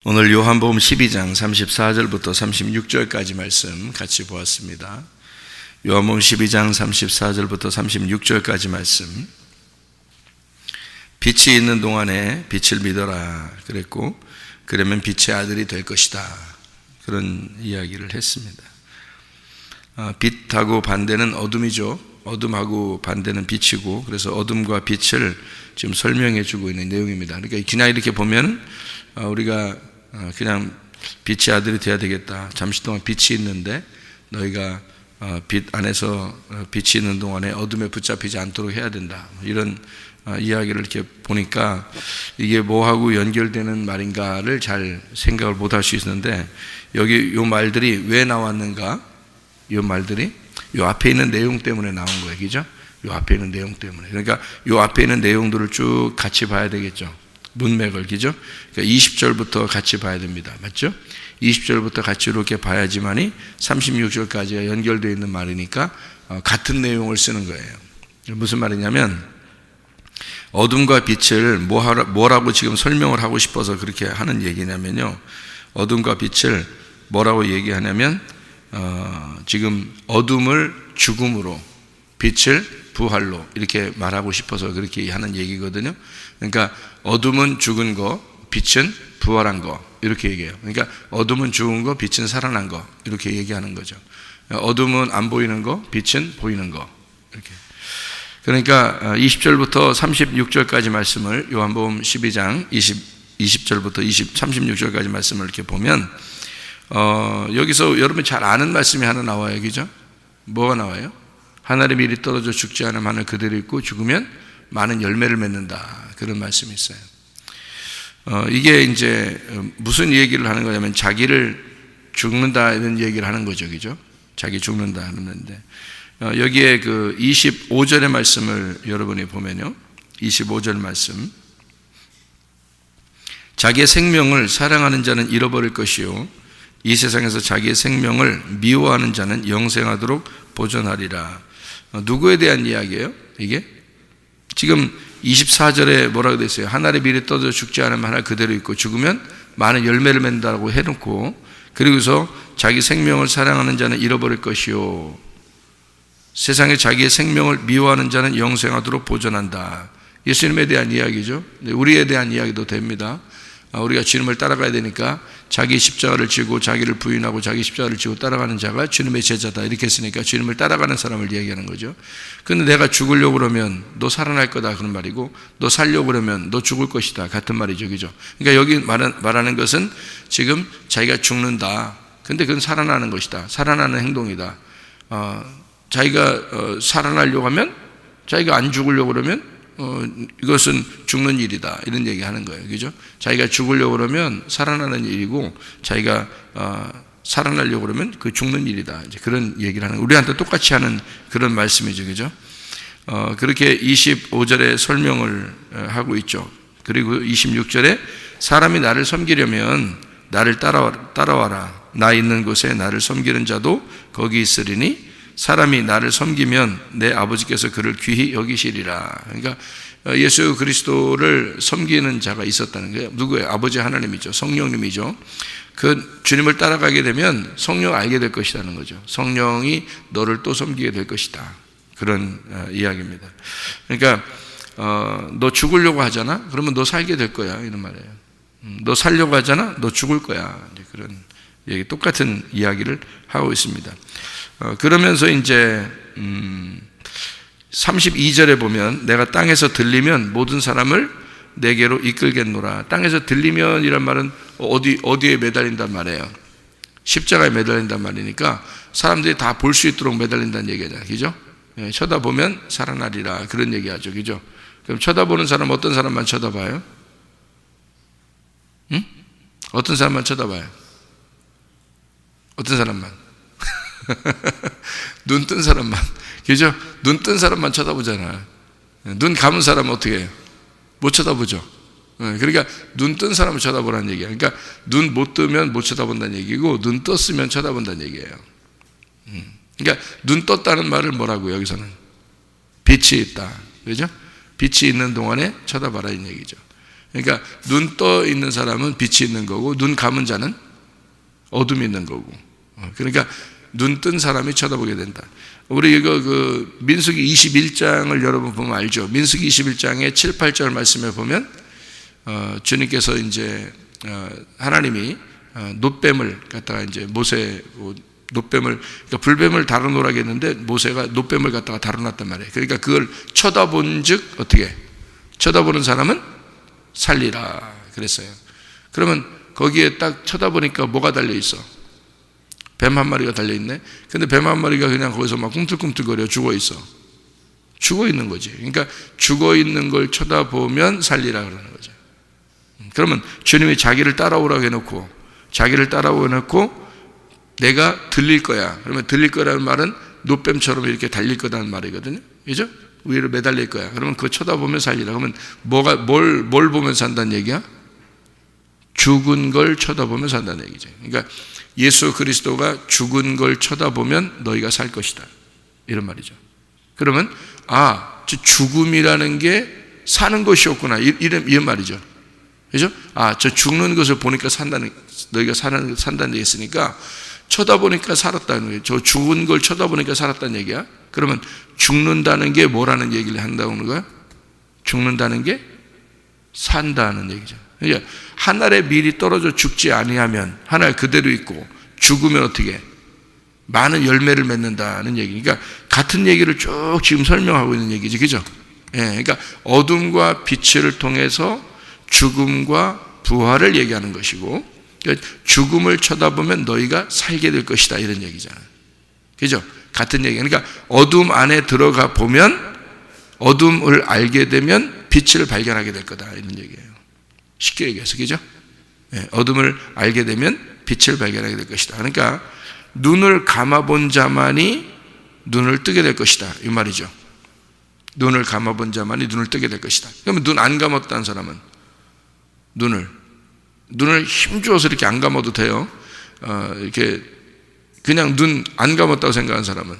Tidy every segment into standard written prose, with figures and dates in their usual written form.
오늘 요한복음 12장 34절부터 36절까지 말씀 같이 보았습니다. 요한복음 12장 34절부터 36절까지 말씀. 빛이 있는 동안에 빛을 믿어라 그랬고, 그러면 빛의 아들이 될 것이다, 그런 이야기를 했습니다. 빛하고 반대는 어둠이죠. 어둠하고 반대는 빛이고, 그래서 어둠과 빛을 지금 설명해 주고 있는 내용입니다. 그러니까 그냥 이렇게 보면 우리가 그냥 빛의 아들이 되어야 되겠다, 잠시 동안 빛이 있는데 너희가 빛 안에서 빛이 있는 동안에 어둠에 붙잡히지 않도록 해야 된다, 이런 이야기를 이렇게 보니까 이게 뭐하고 연결되는 말인가를 잘 생각을 못 할 수 있는데, 여기 요 말들이 왜 나왔는가, 요 말들이 요 앞에 있는 내용 때문에 나온 거예요. 그죠? 요 앞에 있는 내용 때문에. 그러니까 요 앞에 있는 내용들을 쭉 같이 봐야 되겠죠. 문맥을, 그죠? 그러니까 20절부터 같이 봐야 됩니다. 맞죠? 20절부터 같이 이렇게 봐야지만이 36절까지가 연결되어 있는 말이니까 같은 내용을 쓰는 거예요. 무슨 말이냐면, 어둠과 빛을 뭐라고 지금 설명을 하고 싶어서 그렇게 하는 얘기냐면요, 어둠과 빛을 뭐라고 얘기하냐면, 지금 어둠을 죽음으로, 빛을 부활로 이렇게 말하고 싶어서 그렇게 하는 얘기거든요. 그러니까 어둠은 죽은 거, 빛은 부활한 거, 이렇게 얘기해요. 그러니까 어둠은 죽은 거, 빛은 살아난 거, 이렇게 얘기하는 거죠. 어둠은 안 보이는 거, 빛은 보이는 거, 이렇게. 그러니까 20절부터 36절까지 말씀을, 요한복음 12장 20절부터 36절까지 말씀을 이렇게 보면, 여기서 여러분 잘 아는 말씀이 하나 나와요. 그죠? 뭐가 나와요? 하늘의 밀이 떨어져 죽지 않으면 하늘 그대로 있고, 죽으면 많은 열매를 맺는다, 그런 말씀이 있어요. 이게 이제 무슨 얘기를 하는 거냐면, 자기를 죽는다 이런 얘기를 하는 거죠. 그죠? 자기 죽는다 하는데, 여기에 그 25절의 말씀을 여러분이 보면요, 25절 말씀, 자기의 생명을 사랑하는 자는 잃어버릴 것이요, 이 세상에서 자기의 생명을 미워하는 자는 영생하도록 보존하리라. 누구에 대한 이야기예요? 이게 지금 24절에 뭐라고 되어 있어요? 하늘의 밀이 떨어져 죽지 않으면 하늘 그대로 있고, 죽으면 많은 열매를 맺는다고 해놓고, 그리고서 자기 생명을 사랑하는 자는 잃어버릴 것이요, 세상에 자기의 생명을 미워하는 자는 영생하도록 보존한다. 예수님에 대한 이야기죠. 우리에 대한 이야기도 됩니다. 우리가 주님을 따라가야 되니까 자기 십자가를 지고 자기를 부인하고 자기 십자가를 지고 따라가는 자가 주님의 제자다, 이렇게 했으니까 주님을 따라가는 사람을 이야기하는 거죠. 근데 내가 죽으려고 그러면 너 살아날 거다, 그런 말이고, 너 살려고 그러면 너 죽을 것이다, 같은 말이죠. 그죠? 그러니까 여기 말하는 것은 지금 자기가 죽는다, 근데 그건 살아나는 것이다, 살아나는 행동이다. 자기가 살아나려고 하면, 자기가 안 죽으려고 그러면 이것은 죽는 일이다, 이런 얘기 하는 거예요. 그죠? 자기가 죽으려고 그러면 살아나는 일이고, 자기가 살아나려고 그러면 그 죽는 일이다, 이제 그런 얘기를 하는, 우리한테 똑같이 하는 그런 말씀이죠. 그죠? 그렇게 25절에 설명을 하고 있죠. 그리고 26절에 사람이 나를 섬기려면 나를 따라와라. 나 있는 곳에 나를 섬기는 자도 거기 있으리니, 사람이 나를 섬기면 내 아버지께서 그를 귀히 여기시리라. 그러니까 예수 그리스도를 섬기는 자가 있었다는 거예요. 누구예요? 아버지 하나님이죠. 성령님이죠. 그 주님을 따라가게 되면 성령 알게 될 것이라는 거죠. 성령이 너를 또 섬기게 될 것이다, 그런 이야기입니다. 그러니까 너 죽으려고 하잖아? 그러면 너 살게 될 거야, 이런 말이에요. 너 살려고 하잖아? 너 죽을 거야, 이제 그런 얘기, 똑같은 이야기를 하고 있습니다. 그러면서 이제 32절에 보면, 내가 땅에서 들리면 모든 사람을 내게로 이끌겠노라. 땅에서 들리면 이란 말은 어디에 매달린단 말이에요? 십자가에 매달린단 말이니까 사람들이 다 볼 수 있도록 매달린다는 얘기잖아요. 그죠? 쳐다보면 살아나리라, 그런 얘기하죠. 그죠? 그럼 쳐다보는 사람, 어떤 사람만 쳐다봐요? 응? 어떤 사람만 쳐다봐요? 어떤 사람만? 눈 뜬 사람만, 그죠? 눈 뜬 사람만 쳐다보잖아. 눈 감은 사람은 어떻게 해요? 못 쳐다보죠. 그러니까 눈 뜬 사람을 쳐다보라는 얘기야. 그러니까 눈 못 뜨면 못 쳐다본다는 얘기고, 눈 떴으면 쳐다본다는 얘기예요. 그러니까 눈 떴다는 말을 뭐라고, 여기서는 빛이 있다, 그죠? 빛이 있는 동안에 쳐다봐라, 이 얘기죠. 그러니까 눈 떠 있는 사람은 빛이 있는 거고 눈 감은 자는 어둠이 있는 거고. 그러니까 눈 뜬 사람이 쳐다보게 된다. 우리 이거 민수기 21장을 여러분 보면 알죠. 민수기 21장의 7, 8절 말씀에 보면 주님께서 이제 하나님이 놋뱀을 갖다가 이제 놋뱀을 그러니까 불뱀을 다뤄놓으라고 했는데 모세가 놋뱀을 갖다가 다뤄놨단 말이에요. 그러니까 그걸 쳐다본즉 어떻게 쳐다보는 사람은 살리라 그랬어요. 그러면 거기에 딱 쳐다보니까 뭐가 달려 있어? 뱀 한 마리가 달려 있네. 근데 뱀 한 마리가 그냥 거기서 막 꿈틀꿈틀거려 죽어 있어. 죽어 있는 거지. 그러니까 죽어 있는 걸 쳐다보면 살리라 그러는 거죠. 그러면 주님이 자기를 따라오라고 해놓고 내가 들릴 거야. 그러면 들릴 거라는 말은 놋뱀처럼 이렇게 달릴 거라는 말이거든요. 그죠? 위로 매달릴 거야. 그러면 그거 쳐다보면 살리라. 그러면 뭘 보면 산다는 얘기야? 죽은 걸 쳐다보면 산다는 얘기죠. 그러니까 예수 그리스도가 죽은 걸 쳐다보면 너희가 살 것이다. 이런 말이죠. 그러면 저 죽음이라는 게 사는 것이었구나. 이런 말이죠. 그죠? 저 죽는 것을 보니까 너희가 산다는 얘기 했으니까 쳐다보니까 살았다는 거예요. 저 죽은 걸 쳐다보니까 살았다는 얘기야. 그러면 죽는다는 게 뭐라는 얘기를 한다는 거야? 죽는다는 게 산다는 얘기죠. 그러니까 하늘에 밀이 떨어져 죽지 아니하면 하늘 그대로 있고 죽으면 어떻게 많은 열매를 맺는다는 얘기. 그러니까 같은 얘기를 쭉 지금 설명하고 있는 얘기지, 그죠? 그러니까 어둠과 빛을 통해서 죽음과 부활을 얘기하는 것이고, 그러니까 죽음을 쳐다보면 너희가 살게 될 것이다 이런 얘기잖아, 그죠? 같은 얘기. 그러니까 어둠 안에 들어가 보면 어둠을 알게 되면 빛을 발견하게 될 거다 이런 얘기예요. 쉽게 얘기해서, 그죠? 어둠을 알게 되면 빛을 발견하게 될 것이다. 그러니까 눈을 감아본 자만이 눈을 뜨게 될 것이다 이 말이죠. 눈을 감아본 자만이 눈을 뜨게 될 것이다. 그러면 눈 안 감았다는 사람은 눈을 힘주어서 이렇게 안 감아도 돼요. 이렇게 그냥 눈 안 감았다고 생각하는 사람은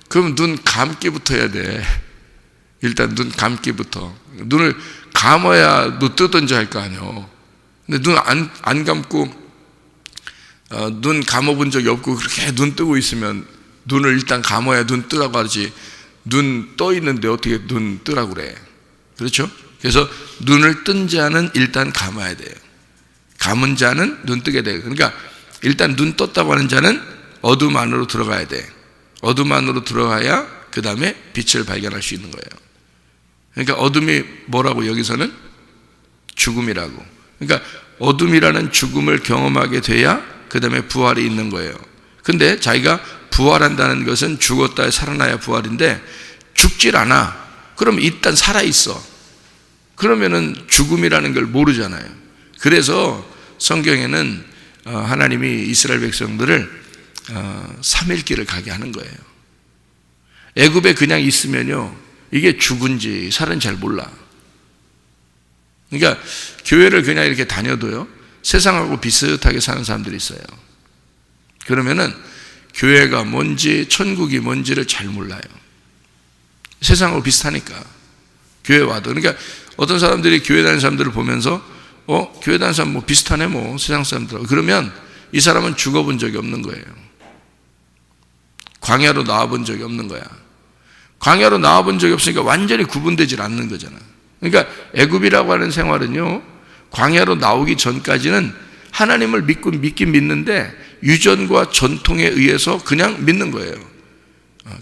그러면 눈 감기부터 해야 돼. 일단 눈 감기부터. 눈을 감아야 눈 뜨든지 할 거 아니에요. 근데 눈 안 감고 눈 감아본 적이 없고 그렇게 눈 뜨고 있으면 눈을 일단 감아야 눈 뜨라고 하지, 눈 떠 있는데 어떻게 눈 뜨라고 그래. 그렇죠? 그래서 눈을 뜬 자는 일단 감아야 돼요. 감은 자는 눈 뜨게 돼요. 그러니까 일단 눈 떴다고 하는 자는 어둠 안으로 들어가야 돼. 어둠 안으로 들어가야 그 다음에 빛을 발견할 수 있는 거예요. 그러니까 어둠이 뭐라고? 여기서는 죽음이라고. 그러니까 어둠이라는 죽음을 경험하게 돼야 그 다음에 부활이 있는 거예요. 근데 자기가 부활한다는 것은 죽었다 살아나야 부활인데 죽질 않아. 그럼 일단 살아있어. 그러면은 죽음이라는 걸 모르잖아요. 그래서 성경에는 하나님이 이스라엘 백성들을 3일길을 가게 하는 거예요. 애굽에 그냥 있으면요 이게 죽은지 살은지 잘 몰라. 그러니까 교회를 그냥 이렇게 다녀도요 세상하고 비슷하게 사는 사람들이 있어요. 그러면은 교회가 뭔지 천국이 뭔지를 잘 몰라요. 세상하고 비슷하니까 교회 와도. 그러니까 어떤 사람들이 교회 다니는 사람들을 보면서 교회 다니는 사람 뭐 비슷하네 뭐 세상 사람들하고. 그러면 이 사람은 죽어본 적이 없는 거예요. 광야로 나와본 적이 없는 거야. 광야로 나와본 적이 없으니까 완전히 구분되질 않는 거잖아. 그러니까 애굽이라고 하는 생활은요 광야로 나오기 전까지는 하나님을 믿긴 믿는데 유전과 전통에 의해서 그냥 믿는 거예요.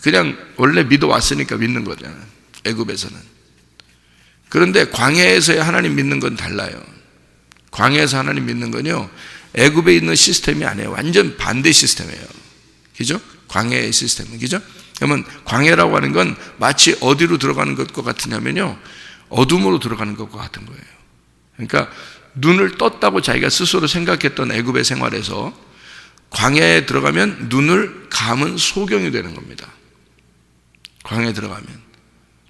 그냥 원래 믿어왔으니까 믿는 거잖아, 애굽에서는. 그런데 광야에서의 하나님 믿는 건 달라요. 광야에서 하나님 믿는 건요 애굽에 있는 시스템이 아니에요. 완전 반대 시스템이에요. 그죠? 광야의 시스템은. 그죠? 그러면 광야라고 하는 건 마치 어디로 들어가는 것과 같으냐면요 어둠으로 들어가는 것과 같은 거예요. 그러니까 눈을 떴다고 자기가 스스로 생각했던 애굽의 생활에서 광야에 들어가면 눈을 감은 소경이 되는 겁니다. 광야에 들어가면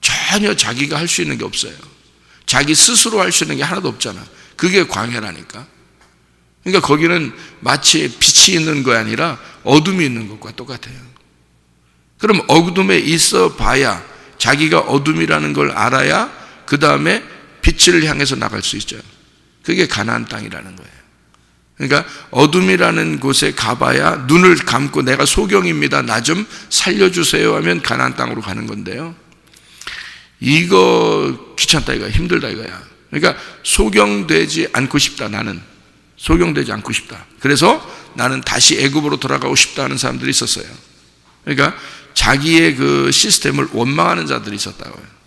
전혀 자기가 할 수 있는 게 없어요. 자기 스스로 할 수 있는 게 하나도 없잖아. 그게 광야라니까. 그러니까 거기는 마치 빛이 있는 거 아니라 어둠이 있는 것과 똑같아요. 그럼 어둠에 있어 봐야, 자기가 어둠이라는 걸 알아야 그 다음에 빛을 향해서 나갈 수 있죠. 그게 가나안 땅이라는 거예요. 그러니까 어둠이라는 곳에 가봐야 눈을 감고 내가 소경입니다, 나 좀 살려주세요 하면 가나안 땅으로 가는 건데요, 이거 귀찮다 이거야, 힘들다 이거야. 그러니까 소경되지 않고 싶다, 나는 소경되지 않고 싶다. 그래서 나는 다시 애굽으로 돌아가고 싶다 하는 사람들이 있었어요. 그러니까 자기의 그 시스템을 원망하는 자들이 있었다고요.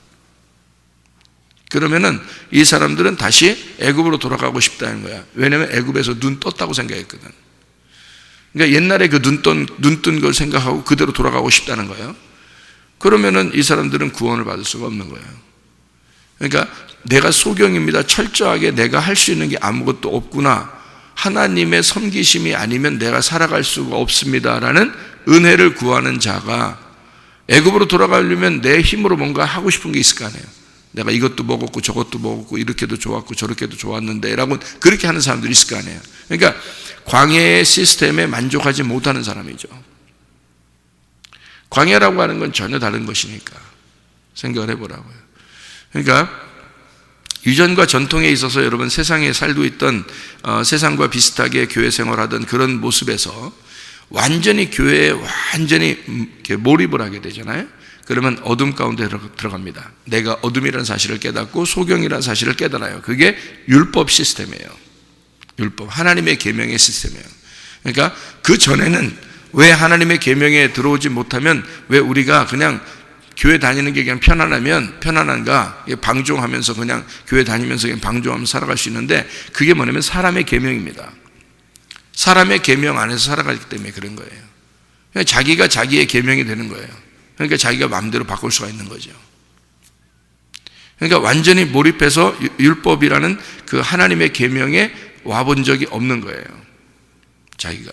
그러면은 이 사람들은 다시 애굽으로 돌아가고 싶다는 거야. 왜냐하면 애굽에서 눈 떴다고 생각했거든. 그러니까 옛날에 그 눈 뜬 걸 생각하고 그대로 돌아가고 싶다는 거예요. 그러면은 이 사람들은 구원을 받을 수가 없는 거예요. 그러니까 내가 소경입니다, 철저하게 내가 할 수 있는 게 아무것도 없구나, 하나님의 섬기심이 아니면 내가 살아갈 수가 없습니다라는 은혜를 구하는 자가 애굽으로 돌아가려면 내 힘으로 뭔가 하고 싶은 게 있을 거 아니에요. 내가 이것도 먹었고 저것도 먹었고 이렇게도 좋았고 저렇게도 좋았는데 라고 그렇게 하는 사람들이 있을 거 아니에요. 그러니까 광야의 시스템에 만족하지 못하는 사람이죠. 광야라고 하는 건 전혀 다른 것이니까 생각을 해보라고요. 그러니까 유전과 전통에 있어서 여러분 세상에 살고 있던 세상과 비슷하게 교회 생활하던 그런 모습에서 완전히 교회에 완전히 몰입을 하게 되잖아요. 그러면 어둠 가운데 들어갑니다. 내가 어둠이라는 사실을 깨닫고 소경이라는 사실을 깨달아요. 그게 율법 시스템이에요. 율법, 하나님의 계명의 시스템이에요. 그러니까 그 전에는 왜 하나님의 계명에 들어오지 못하면 왜 우리가 그냥 교회 다니는 게 그냥 편안한가, 방종하면서 그냥 교회 다니면서 그냥 방종하면서 살아갈 수 있는데, 그게 뭐냐면 사람의 계명입니다. 사람의 계명 안에서 살아가기 때문에 그런 거예요. 그러니까 자기가 자기의 계명이 되는 거예요. 그러니까 자기가 마음대로 바꿀 수가 있는 거죠. 그러니까 완전히 몰입해서 율법이라는 그 하나님의 계명에 와본 적이 없는 거예요, 자기가.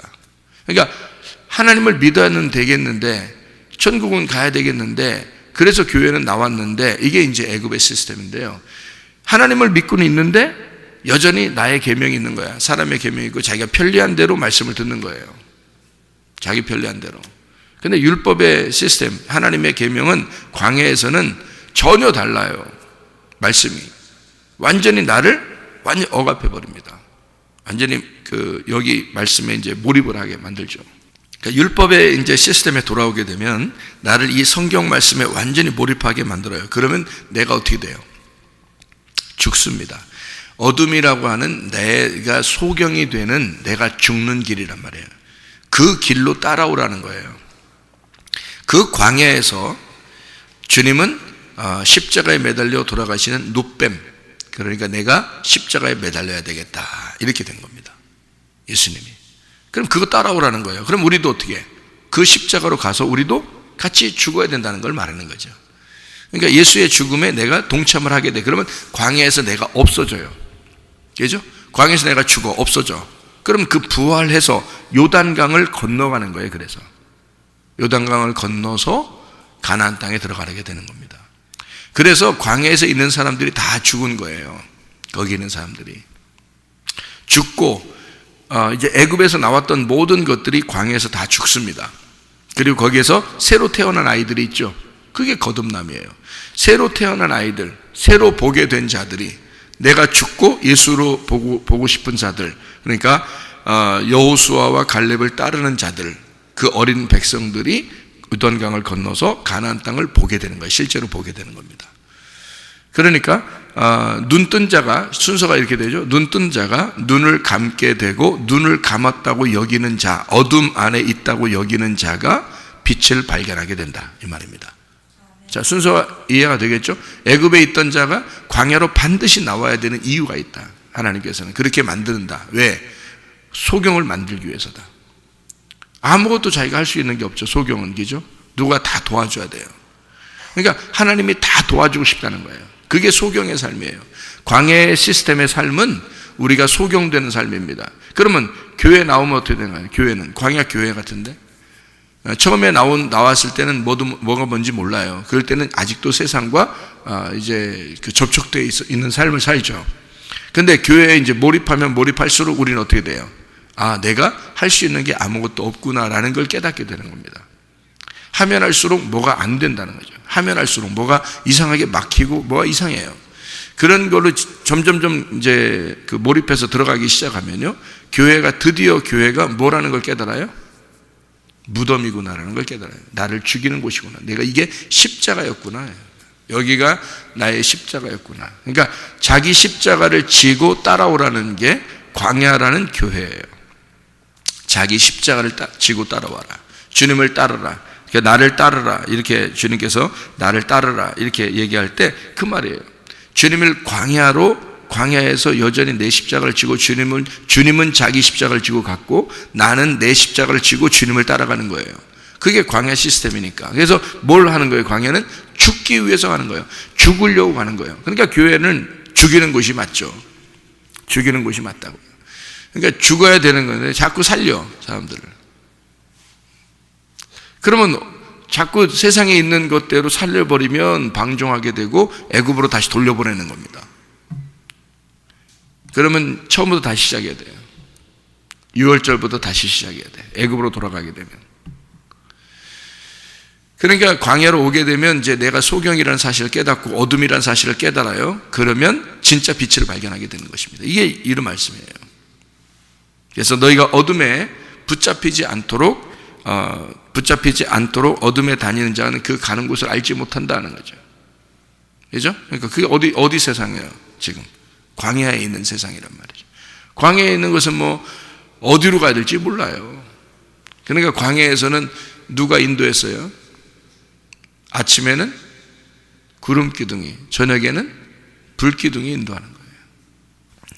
그러니까 하나님을 믿어야는 되겠는데, 천국은 가야 되겠는데, 그래서 교회는 나왔는데, 이게 이제 애굽의 시스템인데요, 하나님을 믿고는 있는데 여전히 나의 계명이 있는 거야. 사람의 계명이 있고 자기가 편리한 대로 말씀을 듣는 거예요, 자기 편리한 대로. 근데 율법의 시스템, 하나님의 계명은 광야에서는 전혀 달라요. 말씀이 완전히 나를 완전히 억압해 버립니다. 완전히 여기 말씀에 이제 몰입을 하게 만들죠. 그러니까 율법의 이제 시스템에 돌아오게 되면 나를 이 성경 말씀에 완전히 몰입하게 만들어요. 그러면 내가 어떻게 돼요? 죽습니다. 어둠이라고 하는 내가 소경이 되는 내가 죽는 길이란 말이에요. 그 길로 따라오라는 거예요. 그 광야에서 주님은 십자가에 매달려 돌아가시는 눕뱀, 그러니까 내가 십자가에 매달려야 되겠다, 이렇게 된 겁니다, 예수님이. 그럼 그거 따라오라는 거예요. 그럼 우리도 어떻게 해? 그 십자가로 가서 우리도 같이 죽어야 된다는 걸 말하는 거죠. 그러니까 예수의 죽음에 내가 동참을 하게 돼. 그러면 광야에서 내가 없어져요. 그죠? 광야에서 내가 죽어, 없어져. 그럼 그 부활해서 요단강을 건너가는 거예요. 그래서 요단강을 건너서 가나안 땅에 들어가게 되는 겁니다. 그래서 광야에서 있는 사람들이 다 죽은 거예요. 거기 있는 사람들이 죽고, 이제 애굽에서 나왔던 모든 것들이 광야에서 다 죽습니다. 그리고 거기에서 새로 태어난 아이들이 있죠. 그게 거듭남이에요. 새로 태어난 아이들, 새로 보게 된 자들이, 내가 죽고 예수로 보고 싶은 자들, 그러니까 여호수아와 갈렙을 따르는 자들, 그 어린 백성들이 요단강을 건너서 가나안 땅을 보게 되는 거예요. 실제로 보게 되는 겁니다. 그러니까 눈뜬 자가, 순서가 이렇게 되죠. 눈뜬 자가 눈을 감게 되고, 눈을 감았다고 여기는 자, 어둠 안에 있다고 여기는 자가 빛을 발견하게 된다, 이 말입니다. 자, 순서가 이해가 되겠죠? 애굽에 있던 자가 광야로 반드시 나와야 되는 이유가 있다. 하나님께서는 그렇게 만든다. 왜? 소경을 만들기 위해서다. 아무것도 자기가 할 수 있는 게 없죠, 소경은. 그죠? 누가 다 도와줘야 돼요. 그러니까 하나님이 다 도와주고 싶다는 거예요. 그게 소경의 삶이에요. 광야의 시스템의 삶은 우리가 소경되는 삶입니다. 그러면 교회 나오면 어떻게 되나요? 교회는 광야 교회 같은데, 처음에 나왔을 때는 뭐가 뭔지 몰라요. 그럴 때는 아직도 세상과 이제 그 접촉되어 있는 삶을 살죠. 근데 교회에 이제 몰입하면 몰입할수록 우리는 어떻게 돼요? 내가 할 수 있는 게 아무것도 없구나라는 걸 깨닫게 되는 겁니다. 하면 할수록 뭐가 안 된다는 거죠. 하면 할수록 뭐가 이상하게 막히고 뭐가 이상해요. 그런 걸로 점점점 이제 그 몰입해서 들어가기 시작하면요, 드디어 교회가 뭐라는 걸 깨달아요? 무덤이구나라는 걸 깨달아요. 나를 죽이는 곳이구나. 내가 이게 십자가였구나. 여기가 나의 십자가였구나. 그러니까 자기 십자가를 지고 따라오라는 게 광야라는 교회예요. 자기 십자가를 지고 따라와라. 주님을 따르라. 그러니까 나를 따르라. 이렇게 주님께서 나를 따르라. 이렇게 얘기할 때 그 말이에요. 주님을 광야에서 여전히 내 십자가를 지고 주님은 자기 십자가를 지고 갔고 나는 내 십자가를 지고 주님을 따라가는 거예요. 그게 광야 시스템이니까. 그래서 뭘 하는 거예요? 광야는 죽기 위해서 하는 거예요. 죽으려고 하는 거예요. 그러니까 교회는 죽이는 곳이 맞죠. 죽이는 곳이 맞다고요. 그러니까 죽어야 되는 건데 자꾸 살려, 사람들을. 그러면 자꾸 세상에 있는 것대로 살려버리면 방종하게 되고 애굽으로 다시 돌려보내는 겁니다. 그러면 처음부터 다시 시작해야 돼요. 6월절부터 다시 시작해야 돼. 애굽으로 돌아가게 되면. 그러니까 광야로 오게 되면 이제 내가 소경이라는 사실을 깨닫고 어둠이라는 사실을 깨달아요. 그러면 진짜 빛을 발견하게 되는 것입니다. 이게 이런 말씀이에요. 그래서 너희가 어둠에 붙잡히지 않도록 어둠에 다니는 자는 그 가는 곳을 알지 못한다는 거죠. 그죠? 그러니까 그게 어디 세상이에요? 지금 광야에 있는 세상이란 말이죠. 광야에 있는 것은 뭐 어디로 가야 될지 몰라요. 그러니까 광야에서는 누가 인도했어요? 아침에는 구름 기둥이, 저녁에는 불 기둥이 인도하는 거예요.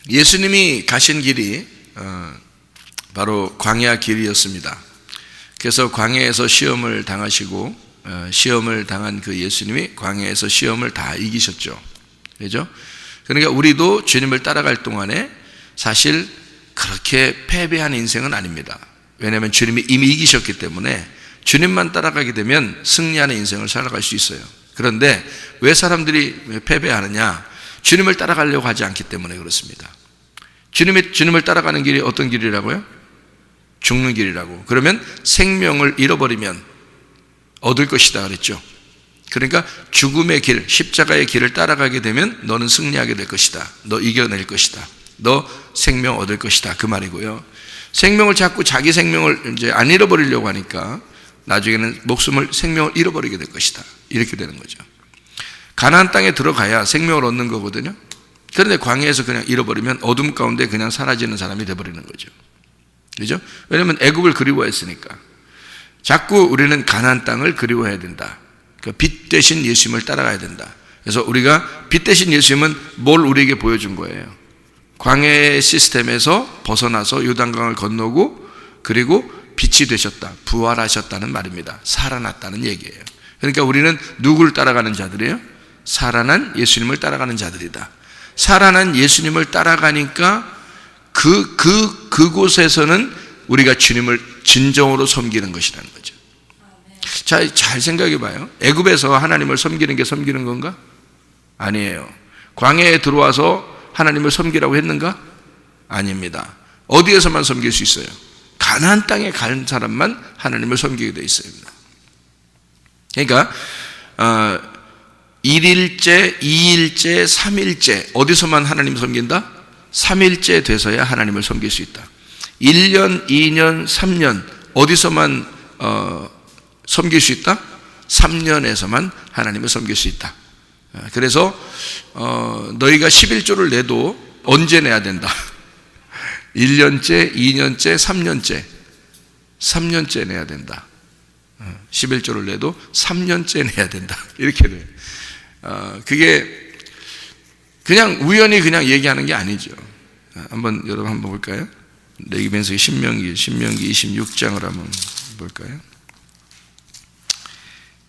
예수님이 가신 길이 바로 광야 길이었습니다. 그래서 광야에서 시험을 당하시고 시험을 당한 그 예수님이 광야에서 시험을 다 이기셨죠. 그죠? 그러니까 우리도 주님을 따라갈 동안에 사실 그렇게 패배한 인생은 아닙니다. 왜냐하면 주님이 이미 이기셨기 때문에 주님만 따라가게 되면 승리하는 인생을 살아갈 수 있어요. 그런데 왜 사람들이 패배하느냐? 주님을 따라가려고 하지 않기 때문에 그렇습니다. 주님을 따라가는 길이 어떤 길이라고요? 죽는 길이라고. 그러면 생명을 잃어버리면 얻을 것이다 그랬죠. 그러니까 죽음의 길, 십자가의 길을 따라가게 되면 너는 승리하게 될 것이다. 너 이겨낼 것이다. 너 생명 얻을 것이다. 그 말이고요. 생명을 자꾸 자기 생명을 이제 안 잃어버리려고 하니까 나중에는 생명을 잃어버리게 될 것이다. 이렇게 되는 거죠. 가나안 땅에 들어가야 생명을 얻는 거거든요. 그런데 광야에서 그냥 잃어버리면 어둠 가운데 그냥 사라지는 사람이 되어버리는 거죠. 그죠? 왜냐하면 애굽을 그리워했으니까. 자꾸 우리는 가나안 땅을 그리워해야 된다. 그 빛 대신 예수님을 따라가야 된다. 그래서 우리가 빛 대신 예수님은 뭘 우리에게 보여준 거예요? 광야의 시스템에서 벗어나서 요단강을 건너고 그리고 빛이 되셨다. 부활하셨다는 말입니다. 살아났다는 얘기예요. 그러니까 우리는 누구를 따라가는 자들이에요? 살아난 예수님을 따라가는 자들이다. 살아난 예수님을 따라가니까 그곳에서는 우리가 주님을 진정으로 섬기는 것이라는 거죠. 자, 잘 생각해 봐요. 애굽에서 하나님을 섬기는 게 섬기는 건가? 아니에요. 광야에 들어와서 하나님을 섬기라고 했는가? 아닙니다. 어디에서만 섬길 수 있어요? 가나안 땅에 간 사람만 하나님을 섬기게 되어 있습니다. 그러니까 1일째, 2일째, 3일째 어디서만 하나님을 섬긴다? 3일째 돼서야 하나님을 섬길 수 있다. 1년, 2년, 3년 어디서만 섬길 수 있다? 3년에서만 하나님을 섬길 수 있다. 그래서 너희가 11조를 내도 언제 내야 된다? 1년째, 2년째, 3년째 내야 된다. 11조를 내도 3년째 내야 된다. 이렇게 돼요. 그게 그냥 우연히 그냥 얘기하는 게 아니죠. 여러분 한번 볼까요? 레위기에서 신명기 26장을 한번 볼까요?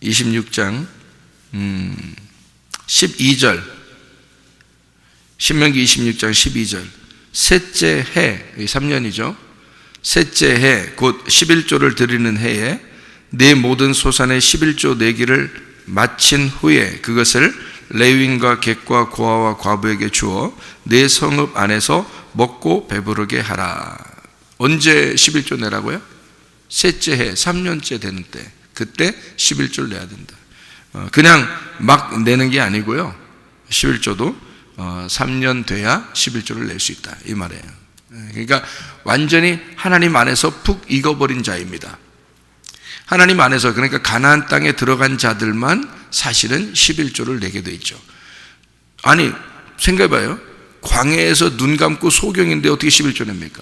26장 12절 신명기 26장 12절 셋째 해, 3년이죠. 셋째 해, 곧 11조를 드리는 해에 내 모든 소산의 11조 내기를 마친 후에 그것을 레위인과 객과 고아와 과부에게 주어 내 성읍 안에서 먹고 배부르게 하라. 언제 11조 내라고요? 셋째 해, 3년째 되는 때, 그때 11조를 내야 된다. 그냥 막 내는 게 아니고요. 11조도 3년 돼야 11조를 낼 수 있다 이 말이에요. 그러니까 완전히 하나님 안에서 푹 익어버린 자입니다. 하나님 안에서, 그러니까 가나안 땅에 들어간 자들만 사실은 11조를 내게 돼 있죠. 아니 생각해봐요. 광야에서 눈 감고 소경인데 어떻게 11조 냅니까?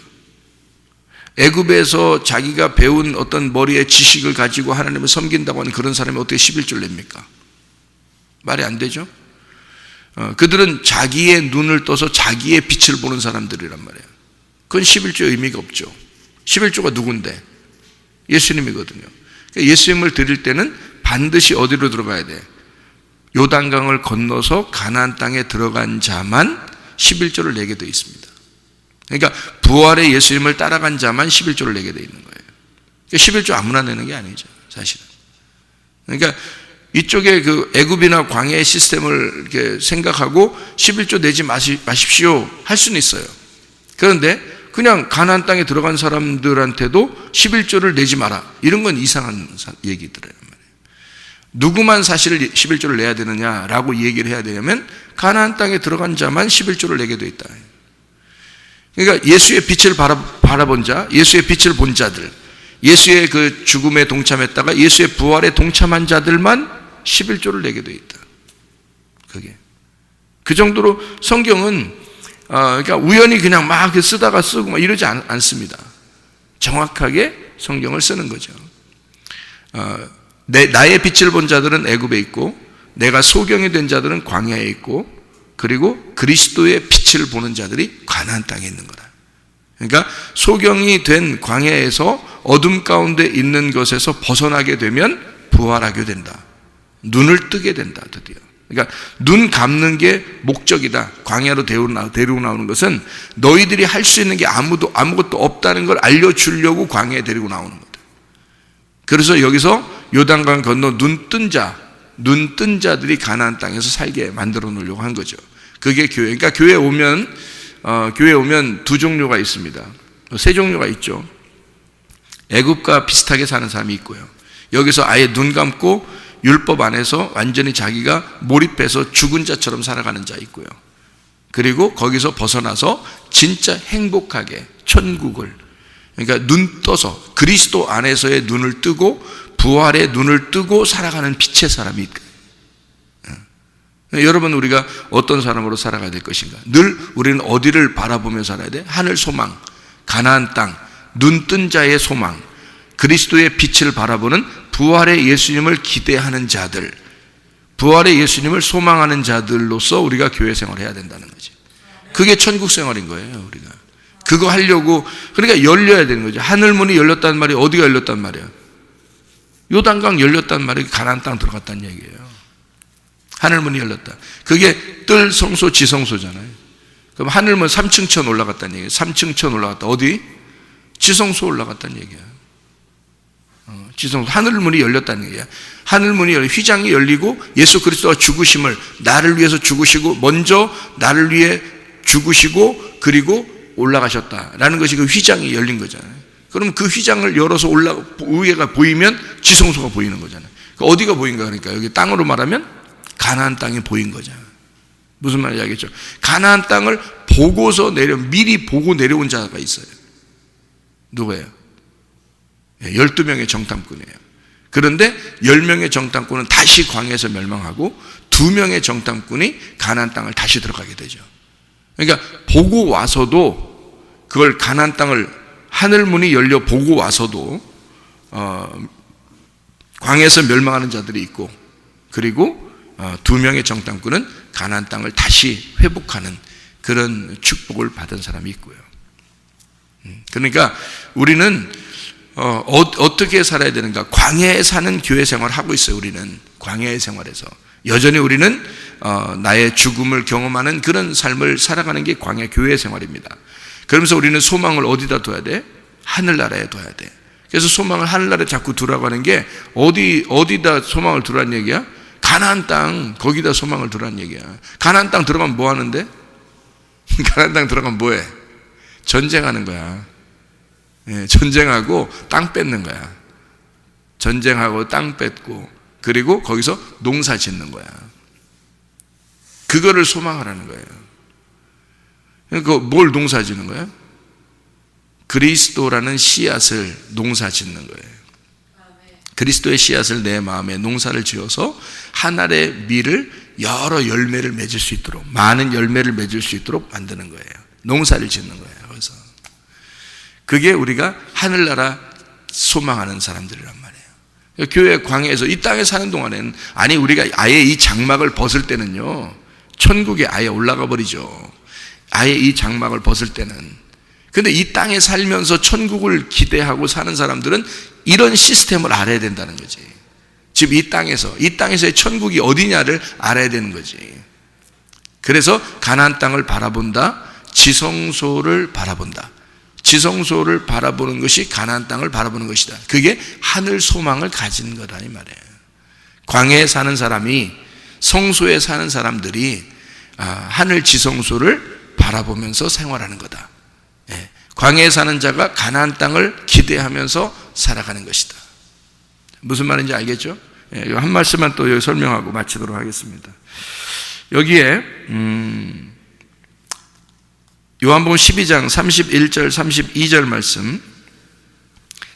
애굽에서 자기가 배운 어떤 머리의 지식을 가지고 하나님을 섬긴다고 하는 그런 사람이 어떻게 11조를 냅니까? 말이 안 되죠. 그들은 자기의 눈을 떠서 자기의 빛을 보는 사람들이란 말이에요. 그건 11조의 의미가 없죠. 11조가 누군데? 예수님이거든요. 예수님을 드릴 때는 반드시 어디로 들어가야 돼? 요단강을 건너서 가나안 땅에 들어간 자만 11조를 내게 되어 있습니다. 그러니까 부활의 예수님을 따라간 자만 11조를 내게 되어 있는 거예요. 그러니까 11조 아무나 내는 게 아니죠, 사실은. 그러니까 이쪽에 그 애굽이나 광야의 시스템을 이렇게 생각하고 11조 내지 마십시오 할 수는 있어요. 그런데 그냥 가나안 땅에 들어간 사람들한테도 11조를 내지 마라, 이런 건 이상한 얘기들이란 말이에요. 누구만 사실 11조를 내야 되느냐라고 얘기를 해야 되냐면 가나안 땅에 들어간 자만 11조를 내게 돼 있다. 그러니까 예수의 빛을 바라본 자, 예수의 빛을 본 자들, 예수의 그 죽음에 동참했다가 예수의 부활에 동참한 자들만 11조를 내게 돼 있다. 그게 그 정도로 성경은 그러니까 우연히 그냥 막 쓰다가 쓰고 막 이러지 않습니다. 정확하게 성경을 쓰는 거죠. 나의 빛을 본 자들은 애굽에 있고, 내가 소경이 된 자들은 광야에 있고, 그리고 그리스도의 빛을 보는 자들이 가나안 땅에 있는 거다. 그러니까 소경이 된 광야에서 어둠 가운데 있는 것에서 벗어나게 되면 부활하게 된다. 눈을 뜨게 된다, 드디어. 그러니까 눈 감는 게 목적이다. 광야로 데리고 나오는 것은 너희들이 할 수 있는 게 아무것도 없다는 걸 알려주려고 광야에 데리고 나오는 거다. 그래서 여기서 요단강 건너 눈 뜬 자들이 가나안 땅에서 살게 만들어 놓으려고 한 거죠. 그게 교회. 그러니까 교회 오면 두 종류가 있습니다. 세 종류가 있죠. 애굽과 비슷하게 사는 사람이 있고요. 여기서 아예 눈 감고 율법 안에서 완전히 자기가 몰입해서 죽은 자처럼 살아가는 자 있고요. 그리고 거기서 벗어나서 진짜 행복하게 천국을, 그러니까 눈 떠서 그리스도 안에서의 눈을 뜨고 부활의 눈을 뜨고 살아가는 빛의 사람이 있다. 여러분, 우리가 어떤 사람으로 살아가야 될 것인가? 늘 우리는 어디를 바라보며 살아야 돼? 하늘 소망, 가나안 땅, 눈 뜬 자의 소망, 그리스도의 빛을 바라보는 부활의 예수님을 기대하는 자들, 부활의 예수님을 소망하는 자들로서 우리가 교회 생활을 해야 된다는 거지. 그게 천국 생활인 거예요, 우리가. 그거 하려고, 그러니까 열려야 되는 거죠. 하늘문이 열렸단 말이 어디가 열렸단 말이야? 요단강 열렸단 말이 가나안 땅 들어갔다는 얘기예요. 하늘문이 열렸다. 그게 뜰 성소 지성소잖아요. 그럼 하늘문 3층천 올라갔다는 얘기예요. 3층천 올라갔다. 어디? 지성소 올라갔다는 얘기야. 지성소, 하늘문이 열렸다는 얘기야. 하늘문이 휘장이 열리고 예수 그리스도가 죽으심을, 나를 위해서 죽으시고 먼저 나를 위해 죽으시고 그리고 올라가셨다라는 것이 그 휘장이 열린 거잖아요. 그럼 그 휘장을 열어서 위에가 보이면 지성소가 보이는 거잖아요. 어디가 보인가? 그러니까 여기 땅으로 말하면 가나안 땅이 보인 거잖아요. 무슨 말인지 알겠죠? 가나안 땅을 보고서 미리 보고 내려온 자가 있어요. 누구예요? 12명의 정탐꾼이에요. 그런데 10명의 정탐꾼은 다시 광야에서 멸망하고 2명의 정탐꾼이 가나안 땅을 다시 들어가게 되죠. 그러니까 보고 와서도, 그걸 가나안 땅을 하늘문이 열려 보고 와서도 광야에서 멸망하는 자들이 있고, 그리고 2명의 정탐꾼은 가나안 땅을 다시 회복하는 그런 축복을 받은 사람이 있고요. 그러니까 우리는 어떻게 살아야 되는가? 광야에 사는 교회 생활을 하고 있어요. 우리는 광야의 생활에서 여전히 우리는 나의 죽음을 경험하는 그런 삶을 살아가는 게 광야 교회 생활입니다. 그러면서 우리는 소망을 어디다 둬야 돼? 하늘나라에 둬야 돼. 그래서 소망을 하늘나라에 자꾸 두라고 하는 게 어디다 소망을 두라는 얘기야? 가나안 땅, 거기다 소망을 두라는 얘기야. 가나안 땅 들어가면 뭐 하는데? 가나안 땅 들어가면 뭐해? 전쟁하는 거야. 전쟁하고 땅 뺏는 거야. 전쟁하고 땅 뺏고, 그리고 거기서 농사 짓는 거야. 그거를 소망하라는 거예요. 그러니까 뭘 농사 짓는 거예요? 그리스도라는 씨앗을 농사 짓는 거예요. 그리스도의 씨앗을 내 마음에 농사를 지어서 한 알의 밀을 여러 열매를 맺을 수 있도록, 많은 열매를 맺을 수 있도록 만드는 거예요. 농사를 짓는 거예요. 그래서 그게 우리가 하늘나라 소망하는 사람들이란 말이에요. 교회 광야에서 이 땅에 사는 동안에는, 아니 우리가 아예 이 장막을 벗을 때는요, 천국에 아예 올라가 버리죠. 아예 이 장막을 벗을 때는. 근데 이 땅에 살면서 천국을 기대하고 사는 사람들은 이런 시스템을 알아야 된다는 거지. 지금 이 땅에서의 천국이 어디냐를 알아야 되는 거지. 그래서 가나안 땅을 바라본다, 지성소를 바라본다. 지성소를 바라보는 것이 가나안 땅을 바라보는 것이다. 그게 하늘 소망을 가진 거다 이 말이에요. 광야에 사는 사람이, 성소에 사는 사람들이 하늘 지성소를 바라보면서 생활하는 거다. 광야에 사는 자가 가나안 땅을 기대하면서 살아가는 것이다. 무슨 말인지 알겠죠? 한 말씀만 또 여기 설명하고 마치도록 하겠습니다. 여기에 요한복음 12장 31절 32절 말씀,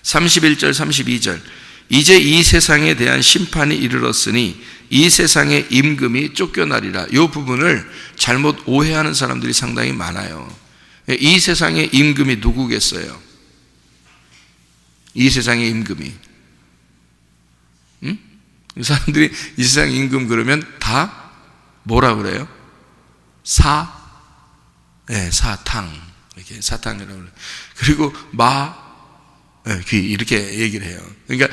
31절 32절, 이제 이 세상에 대한 심판이 이르렀으니 이 세상의 임금이 쫓겨나리라. 이 부분을 잘못 오해하는 사람들이 상당히 많아요. 이 세상의 임금이 누구겠어요? 이 세상의 임금이, 사람들이 이 세상 임금 그러면 다 뭐라 그래요? 사탕, 이렇게 사탕이라고 그래요. 그리고 귀, 이렇게 얘기를 해요. 그러니까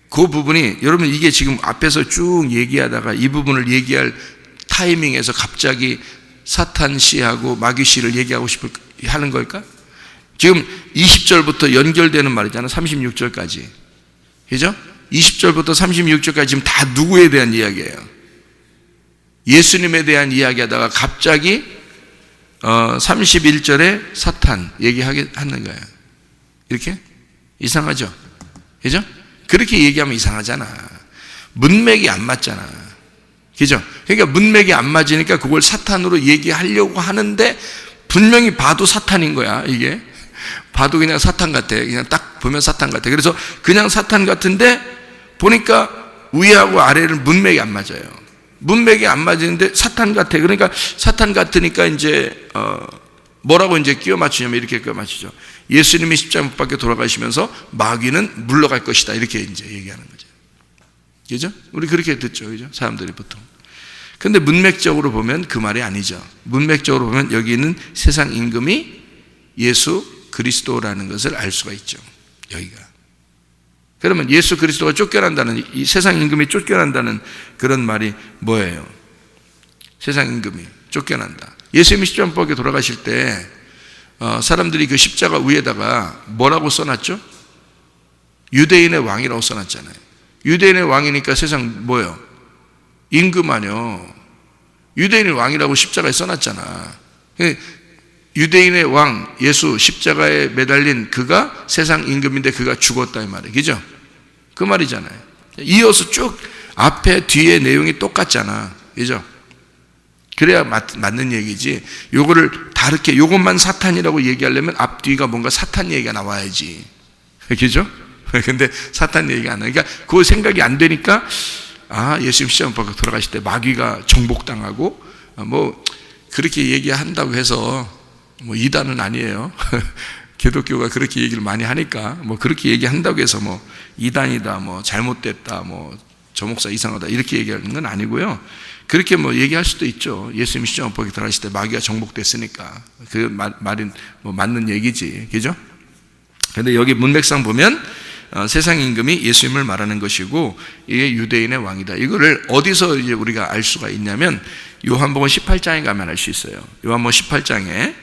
그 부분이, 여러분 이게 지금 앞에서 쭉 얘기하다가 이 부분을 얘기할 타이밍에서 갑자기 사탄 씨하고 마귀 씨를 얘기하고 하는 걸까? 지금 20절부터 연결되는 말이잖아. 36절까지. 그죠? 20절부터 36절까지 지금 다 누구에 대한 이야기예요? 예수님에 대한 이야기하다가 갑자기 31절에 사탄 얘기하게 하는 거예요. 이렇게? 이상하죠? 그죠? 그렇게 얘기하면 이상하잖아. 문맥이 안 맞잖아. 그죠? 그러니까 문맥이 안 맞으니까 그걸 사탄으로 얘기하려고 하는데 분명히 봐도 사탄인 거야, 이게. 봐도 그냥 사탄 같아. 그냥 딱 보면 사탄 같아. 그래서 그냥 사탄 같은데 보니까 위하고 아래를 문맥이 안 맞아요. 문맥이 안 맞는데 사탄 같아. 그러니까 사탄 같으니까 이제 뭐라고 이제 끼워 맞추냐면 이렇게 끼워 맞추죠. 예수님이 십자가 못 박혀 돌아가시면서 마귀는 물러갈 것이다. 이렇게 이제 얘기하는 거죠. 그죠? 우리 그렇게 듣죠. 그죠? 사람들이 보통. 근데 문맥적으로 보면 그 말이 아니죠. 문맥적으로 보면 여기 있는 세상 임금이 예수 그리스도라는 것을 알 수가 있죠. 여기가. 그러면 예수 그리스도가 쫓겨난다는, 이 세상 임금이 쫓겨난다는 그런 말이 뭐예요? 세상 임금이 쫓겨난다. 예수님이 십자가 못 박혀 돌아가실 때 사람들이 그 십자가 위에다가 뭐라고 써놨죠? 유대인의 왕이라고 써놨잖아요. 유대인의 왕이니까 세상 뭐예요? 임금 아니요. 유대인의 왕이라고 십자가에 써놨잖아. 유대인의 왕 예수 십자가에 매달린 그가 세상 임금인데 그가 죽었다 이 말이에요. 그죠? 그 말이잖아요. 이어서 쭉 앞에 뒤에 내용이 똑같잖아. 그죠? 그래야 맞는 얘기지. 요거를 다르게 요것만 사탄이라고 얘기하려면 앞뒤가 뭔가 사탄 얘기가 나와야지. 그죠? 근데 사탄 얘기가 안 나니까 그 생각이 안 되니까 예수님 십자가 못 박혀 돌아가실 때 마귀가 정복당하고 뭐 그렇게 얘기한다고 해서 뭐 이단은 아니에요. 기독교가 그렇게 얘기를 많이 하니까 뭐 그렇게 얘기한다고 해서 뭐 이단이다, 뭐 잘못됐다, 뭐 저 목사 이상하다 이렇게 얘기하는 건 아니고요. 그렇게 뭐 얘기할 수도 있죠. 예수님 십자가 못 박혀 돌아가실 때 마귀가 정복됐으니까 그 말은 뭐 맞는 얘기지, 그죠? 근데 여기 문맥상 보면 세상 임금이 예수님을 말하는 것이고 이게 유대인의 왕이다. 이거를 어디서 이제 우리가 알 수가 있냐면 요한복음 18장에 가면 알 수 있어요. 요한복음 18장에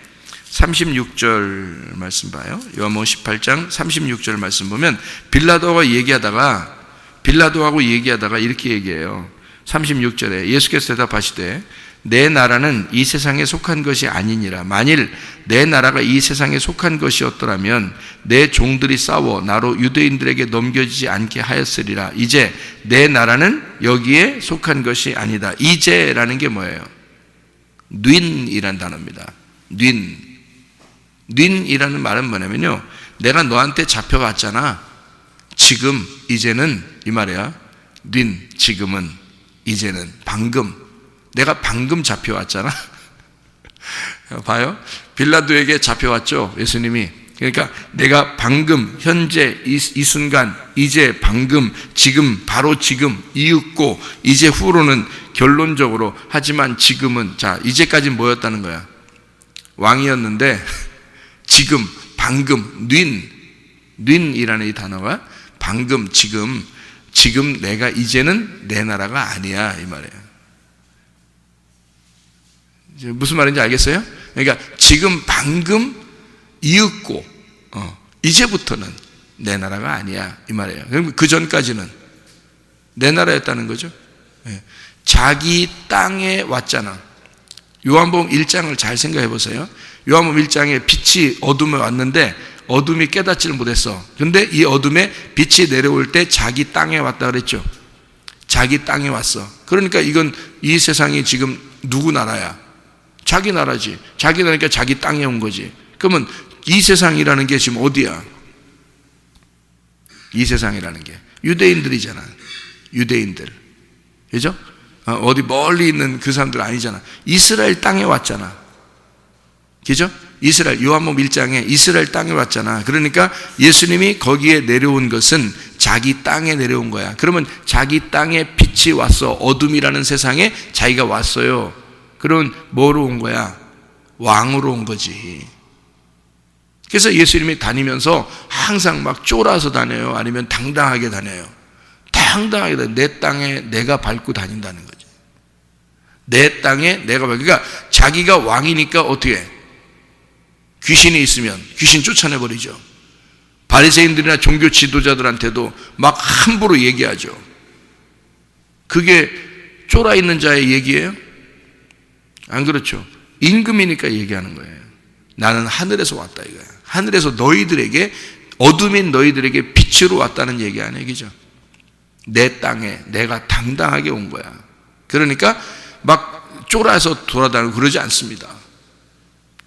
36절 말씀 봐요. 요한복음 18장 36절 말씀 보면 빌라도하고 얘기하다가 이렇게 얘기해요. 36절에 예수께서 대답하시되 내 나라는 이 세상에 속한 것이 아니니라. 만일 내 나라가 이 세상에 속한 것이었더라면 내 종들이 싸워 나로 유대인들에게 넘겨지지 않게 하였으리라. 이제 내 나라는 여기에 속한 것이 아니다. 이제라는 게 뭐예요? 윈이라는 단어입니다. 윈이라는 말은 뭐냐면요, 내가 너한테 잡혀갔잖아. 지금 이제는 이 말이야. 지금은 이제는 방금, 내가 방금 잡혀왔잖아. 봐요. 빌라도에게 잡혀왔죠, 예수님이. 그러니까 내가 방금, 현재, 이 순간, 이제, 방금, 지금, 바로 지금, 이윽고, 이제 후로는 결론적으로, 하지만 지금은, 자, 이제까지 뭐였다는 거야? 왕이었는데, 지금, 방금, 윈이라는 이 단어가 방금, 지금 내가 이제는 내 나라가 아니야, 이 말이에요. 무슨 말인지 알겠어요? 그러니까 지금 방금 이윽고 이제부터는 내 나라가 아니야, 이 말이에요. 그럼 그 전까지는 내 나라였다는 거죠. 자기 땅에 왔잖아. 요한복음 1장을 잘 생각해 보세요. 요한복음 1장에 빛이 어둠에 왔는데 어둠이 깨닫지를 못했어. 그런데 이 어둠에 빛이 내려올 때 자기 땅에 왔다 그랬죠. 자기 땅에 왔어. 그러니까 이건 이 세상이 지금 누구 나라야? 자기 나라지. 자기 나라니까 자기 땅에 온 거지. 그러면 이 세상이라는 게 지금 어디야? 이 세상이라는 게 유대인들이잖아. 유대인들. 그죠? 어디 멀리 있는 그 사람들 아니잖아. 이스라엘 땅에 왔잖아. 그죠? 이스라엘, 요한복음 1장에 이스라엘 땅에 왔잖아. 그러니까 예수님이 거기에 내려온 것은 자기 땅에 내려온 거야. 그러면 자기 땅에 빛이 왔어. 어둠이라는 세상에 자기가 왔어요. 그러면 뭐로 온 거야? 왕으로 온 거지. 그래서 예수님이 다니면서 항상 막 쫄아서 다녀요? 아니면 당당하게 다녀요? 당당하게 다녀요. 내 땅에 내가 밟고 다닌다는 거지. 내 땅에 내가 밟고. 그러니까 자기가 왕이니까 어떻게 해? 귀신이 있으면 귀신 쫓아내버리죠. 바리새인들이나 종교 지도자들한테도 막 함부로 얘기하죠. 그게 쫄아있는 자의 얘기예요? 안 그렇죠. 임금이니까 얘기하는 거예요. 나는 하늘에서 왔다 이거야. 하늘에서 너희들에게, 어둠인 너희들에게 빛으로 왔다는 얘기 아니에요, 그죠? 내 땅에 내가 당당하게 온 거야. 그러니까 막 쫄아서 돌아다니고 그러지 않습니다.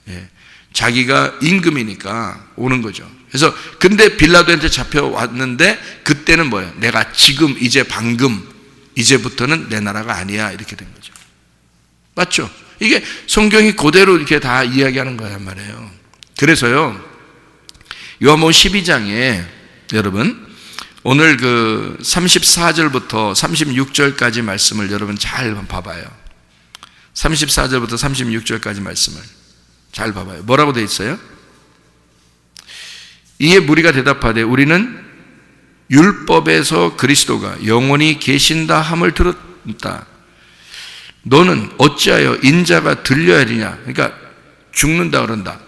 예. 자기가 임금이니까 오는 거죠. 그래서 근데 빌라도한테 잡혀왔는데 그때는 뭐예요? 내가 지금, 이제, 방금, 이제부터는 내 나라가 아니야, 이렇게 된 거죠. 맞죠? 이게 성경이 그대로 이렇게 다 이야기하는 거란 말이에요. 그래서요, 요한복음 12장에 여러분 오늘 그 34절부터 36절까지 말씀을 여러분 잘 봐봐요. 34절부터 36절까지 말씀을 잘 봐봐요. 뭐라고 되어 있어요? 이에 무리가 대답하되 우리는 율법에서 그리스도가 영원히 계신다 함을 들었다. 너는 어찌하여 인자가 들려야 하리냐? 그러니까 죽는다 그런다.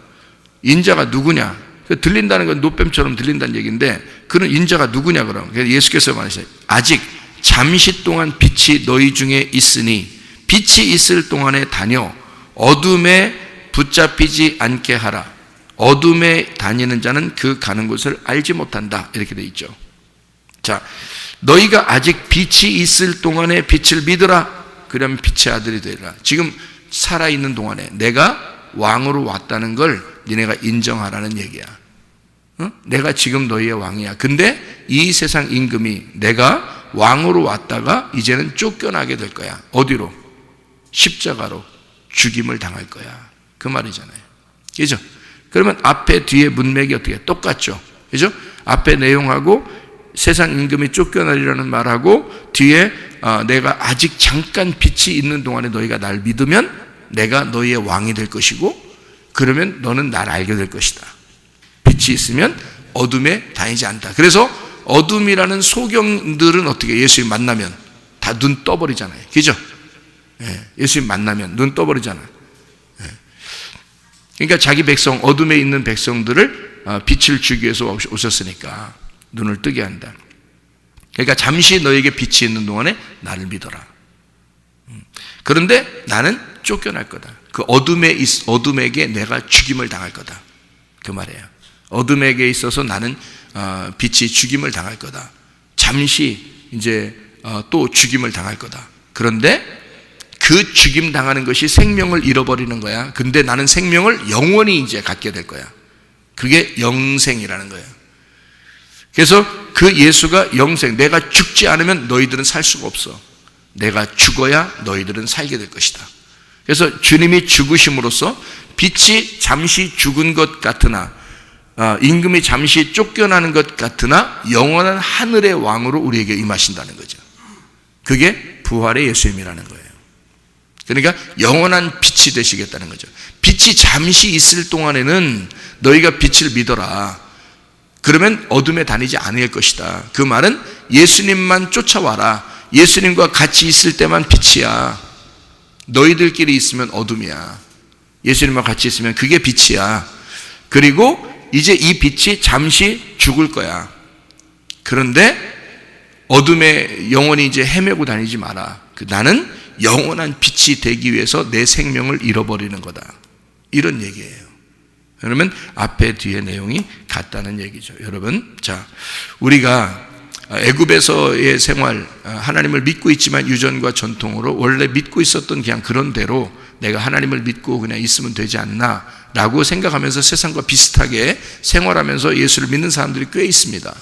인자가 누구냐? 들린다는 건 노뱀처럼 들린다는 얘기인데 그는 인자가 누구냐 그럼? 그래서 예수께서 말하시죠. 아직 잠시 동안 빛이 너희 중에 있으니 빛이 있을 동안에 다녀 어둠에 붙잡히지 않게 하라. 어둠에 다니는 자는 그 가는 곳을 알지 못한다. 이렇게 돼 있죠. 자, 너희가 아직 빛이 있을 동안에 빛을 믿으라. 그러면 빛의 아들이 되리라. 지금 살아있는 동안에 내가 왕으로 왔다는 걸 니네가 인정하라는 얘기야. 내가 지금 너희의 왕이야. 근데 이 세상 임금이 내가 왕으로 왔다가 이제는 쫓겨나게 될 거야. 어디로? 십자가로 죽임을 당할 거야. 그 말이잖아요. 그죠? 그러면 앞에 뒤에 문맥이 어떻게 똑같죠? 그죠? 앞에 내용하고 세상 임금이 쫓겨나리라는 말하고 뒤에 내가 아직 잠깐 빛이 있는 동안에 너희가 날 믿으면 내가 너희의 왕이 될 것이고 그러면 너는 날 알게 될 것이다. 빛이 있으면 어둠에 다니지 않다. 그래서 어둠이라는 소경들은 어떻게 예수님 만나면 다 눈 떠버리잖아요. 그죠? 예수님 만나면 눈 떠버리잖아요. 그러니까 자기 백성, 어둠에 있는 백성들을 빛을 주기 위해서 오셨으니까 눈을 뜨게 한다. 그러니까 잠시 너에게 빛이 있는 동안에 나를 믿어라. 그런데 나는 쫓겨날 거다. 그 어둠에게 내가 죽임을 당할 거다. 그 말이에요. 어둠에게 있어서 나는 빛이 죽임을 당할 거다. 잠시 이제 또 죽임을 당할 거다. 그런데 그 죽임 당하는 것이 생명을 잃어버리는 거야. 근데 나는 생명을 영원히 이제 갖게 될 거야. 그게 영생이라는 거예요. 그래서 그 예수가 영생, 내가 죽지 않으면 너희들은 살 수가 없어. 내가 죽어야 너희들은 살게 될 것이다. 그래서 주님이 죽으심으로써 빛이 잠시 죽은 것 같으나 임금이 잠시 쫓겨나는 것 같으나 영원한 하늘의 왕으로 우리에게 임하신다는 거죠. 그게 부활의 예수님이라는 거예요. 그러니까 영원한 빛이 되시겠다는 거죠. 빛이 잠시 있을 동안에는 너희가 빛을 믿어라. 그러면 어둠에 다니지 않을 것이다. 그 말은 예수님만 쫓아와라. 예수님과 같이 있을 때만 빛이야. 너희들끼리 있으면 어둠이야. 예수님과 같이 있으면 그게 빛이야. 그리고 이제 이 빛이 잠시 죽을 거야. 그런데 어둠에 영원히 이제 헤매고 다니지 마라. 나는 영원한 빛이 되기 위해서 내 생명을 잃어버리는 거다. 이런 얘기예요. 그러면 앞에 뒤에 내용이 같다는 얘기죠. 여러분, 자, 우리가 애굽에서의 생활, 하나님을 믿고 있지만 유전과 전통으로 원래 믿고 있었던 그냥 그런 대로 내가 하나님을 믿고 그냥 있으면 되지 않나 라고 생각하면서 세상과 비슷하게 생활하면서 예수를 믿는 사람들이 꽤 있습니다.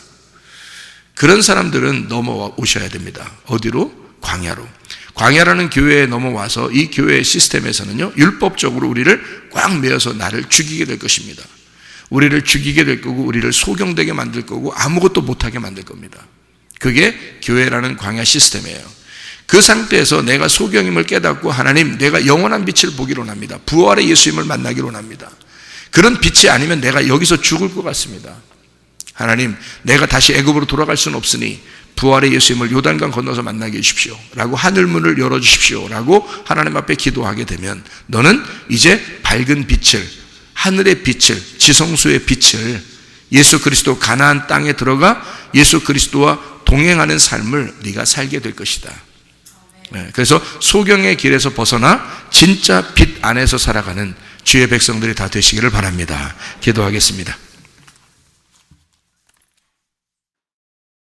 그런 사람들은 넘어오셔야 됩니다. 어디로? 광야로. 광야라는 교회에 넘어와서 이 교회 시스템에서는요, 율법적으로 우리를 꽉 메어서 나를 죽이게 될 것입니다. 우리를 죽이게 될 거고, 우리를 소경되게 만들 거고, 아무것도 못하게 만들 겁니다. 그게 교회라는 광야 시스템이에요. 그 상태에서 내가 소경임을 깨닫고, 하나님, 내가 영원한 빛을 보기로 합니다. 부활의 예수님을 만나기로 합니다. 그런 빛이 아니면 내가 여기서 죽을 것 같습니다. 하나님, 내가 다시 애굽으로 돌아갈 수는 없으니 부활의 예수님을 요단강 건너서 만나게 해주십시오 라고 하늘문을 열어주십시오 라고 하나님 앞에 기도하게 되면 너는 이제 밝은 빛을, 하늘의 빛을, 지성소의 빛을, 예수 그리스도 가나안 땅에 들어가 예수 그리스도와 동행하는 삶을 네가 살게 될 것이다. 그래서 소경의 길에서 벗어나 진짜 빛 안에서 살아가는 주의 백성들이 다 되시기를 바랍니다. 기도하겠습니다.